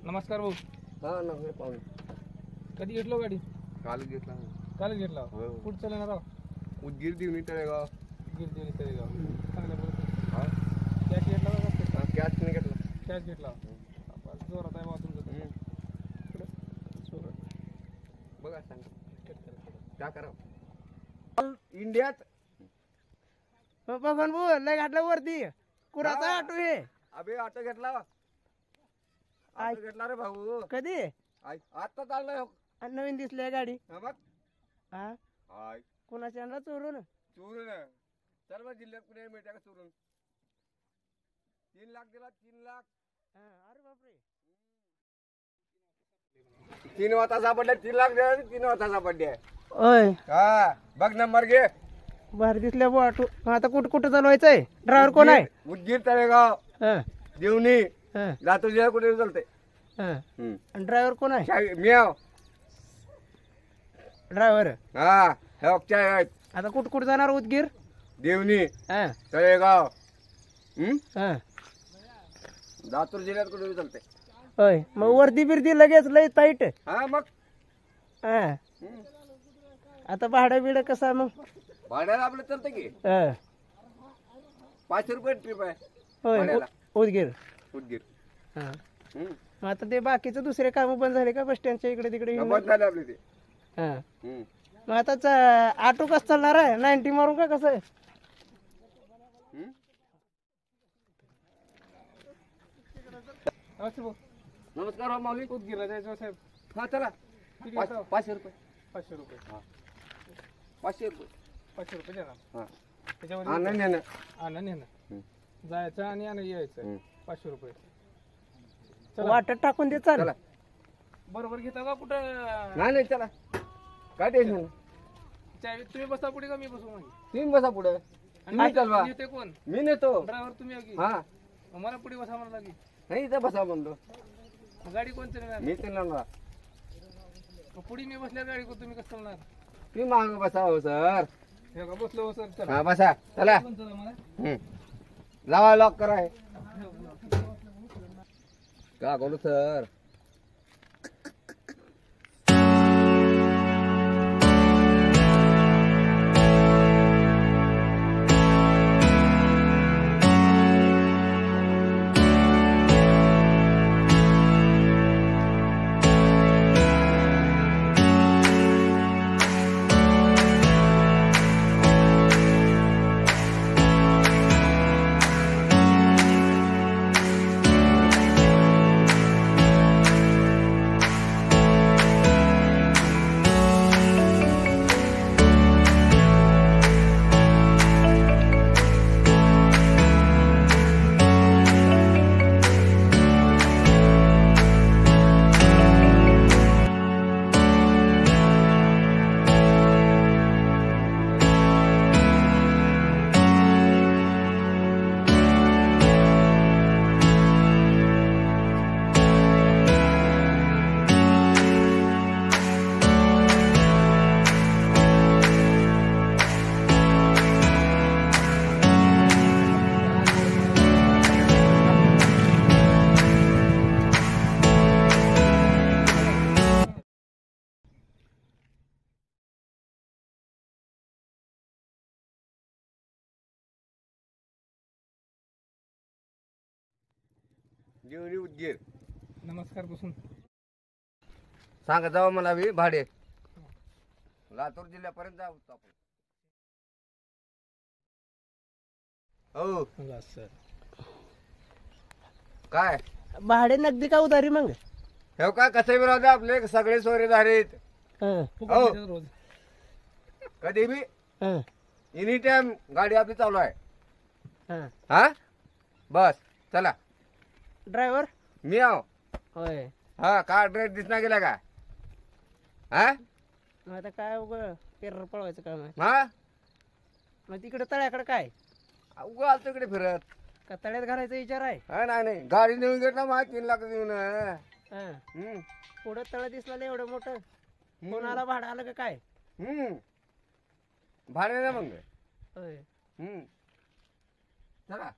नमस्कार भाऊ. हा नमस्कार पाहुणे. कधी घेतलो गाडी? काल घेतला. काल घेतला. हो. कुठं चालणार राव? उदगीर देवणी तळेगाव. गिरदेवी तळेगाव. चांगल्या बोलतो. हा कॅश घेतला का? हा, कॅश नाही घेतला. कॅश घेतला. बस जोरात आहे बाबा तुमचं. जोरात. बघा सांग क्या करा इंडियात बघून बोल लय घातलं वरती कुणाचा ऑटो हे अबे ऑटो घेतला. ऑटो घेतला रे भाऊ. कधी आता चाललाय. आणि नवीन दिसली गाडी. हा बघ. हा हाय कुणाच्या आणला चोरून चोरून चल बा जिल्ह्यात कुठे मिळत्या का चोरून. 3 लाख दिला. 3 लाख. अरे बापरे 3 वाता सापडल्या. 3 लाख दिला. 3 वाता सापडल्या. ओय हा बघ नंबर घे. भारी दिसल्या बो ऑटो. आता कुठं कुठं चालवायचंय? ड्रायव्हर कोण आहे? उदगीर तळेगाव हा, देवणी हा, लातूर जिल्हा कुठे चालते. हा. आणि ड्रायव्हर कोण आहे? मी आहो. ड्रायव्हर हा हे चाय आहेत. आता कुठं कुठं जाणार? उदगीर देवणी हा, तळेगाव हा. लातूर जिल्ह्यात कुठे चालते. होय मग वर्दी बिर्दी लगेच लय टाईट. हा मग हा आता भाडं बिडं कसं मग? भाड्याला आपलं चालतं की. हा. 500 रुपये ट्रिप आहे होय भाड्याला. उदगीर. उदगीर. हा मग आता ते बाकीचे दुसरे काम बंद झाले का बस स्टँडच्या इकडे तिकडे? बंद झाले आपले ते. हा मग आता ऑटो कसं चालणार आहे? 90 मारून का कसं आहे? नमस्ते भाऊ. नमस्कार हो माऊली. उदगीरला जायचं साहेब. हा चला. किती घेता? 500 रुपये. 500 रुपये. 500 रुपये. 500 रुपये देणार. हा त्याच्यावर हा नाही नाही आनंद येणार. जायचं आणि यायचं. 500 रुपये. वाटत टाकून दे चाल. चला. बरोबर घेता का कुठं? नाही नाही चला. काय टेन्शन. चावी तुम्ही बसा पुढे का मी बसू मागे? 3 बसा पुढे. तुम्ही चालवा. येते कोण? मी नेतो. ड्रायव्हर तुम्ही आहे की? हा मला पुढे बसा म्हणा लागेल. नाही इथं बसा म्हणलो. गाडी कोण चालणार? मी चालणार. पुढे मी बसल्या गाडी कोण तुम्ही कसं चालणार? तुम्ही माग बसा हो सर. हे का बसलो हो सर. चला. हा बसा चला. कोण चला मला? लावा लॉक करा. का करू सर. देवणी उदगीर. नमस्कार बसून. सांगा जावा मला बी भाडे. लातूर जिल्ह्यापर्यंत जाऊ आपण. हो सर काय भाडे नगदी का उधारी मग? हे का कसे विरोध आपले सगळे सोयरेदार आहेत. हा, हो. रोज कधी बी हा, एनी टाइम गाडी आपली चालू आहे. हा. हा बस चला. ड्रायव्हर मी आहो. होय हा का ड्रेस दिसना गेला का. हा मग आता काय उगं पेरर पळवायचं काम आहे? हा मग तिकडे तळ्याकडे काय उगा आलतो इकडे फिरत. का तळ्यात घालायचा विचार आहे? हा नाही नाही गाडी नेऊन घेतला मग 3 लाख देऊन. हा. पुढं तळ दिसलं एवढं मोठं. कोणाला भाडं आलं का काय? भाडे ना मग. होय चला.